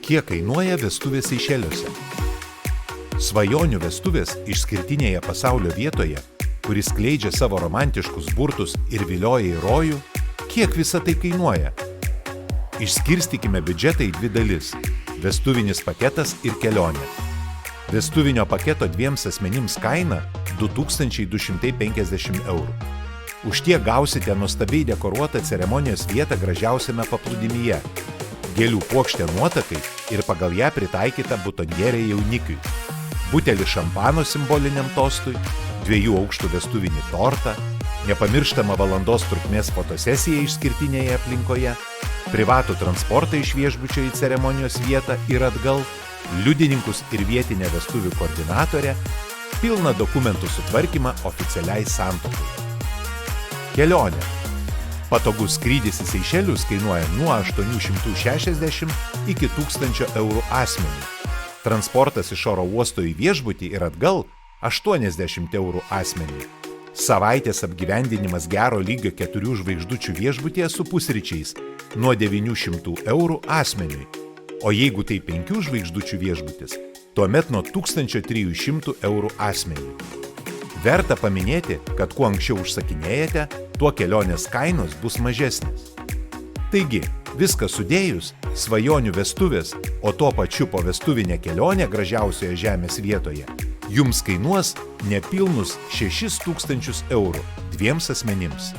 Kiek kainuoja vestuvės Seišeliuose? Svajonių vestuvės išskirtinėje pasaulio vietoje, kuris skleidžia savo romantiškus burtus ir vilioja į rojų, kiek visa tai kainuoja? Išskirstykime biudžetą į dvi dalis – vestuvinis paketas ir kelionė. Vestuvinio paketo 2 asmenims kaina 2250 eurų. Už tiek gausite nuostabiai dekoruotą ceremonijos vietą gražiausiame paplūdimyje, gėlių puokštę nuotakai ir pagal ją pritaikytą butonjerę jaunikiui, butelį šampano simboliniam tostui, 2 aukštų vestuvinį tortą, nepamirštamą valandos trukmės fotosesiją išskirtinėje aplinkoje, privatų transportą iš viešbučio į ceremonijos vietą ir atgal, liudininkus ir vietinę vestuvių koordinatorę, pilną dokumentų sutvarkymą oficialiai santuokai. Kelionė. Patogus skrydis į Seišelius kainuoja nuo 860 iki 1000 eurų asmeniui. Transportas iš oro uosto į viešbutį ir atgal 80 eurų asmeniui. Savaitės apgyvendinimas gero lygio 4 žvaigždučių viešbutyje su pusryčiais nuo 900 eurų asmeniui. O jeigu tai 5 žvaigždučių viešbutis, tuomet nuo 1300 eurų asmeniui. Verta paminėti, kad kuo anksčiau užsakinėjate, tuo kelionės kainos bus mažesnės. Taigi, viską sudėjus, svajonių vestuvės, o tuo pačiu po vestuvinę kelionę gražiausioje žemės vietoje, jums kainuos nepilnus 6000 eurų 2 asmenims.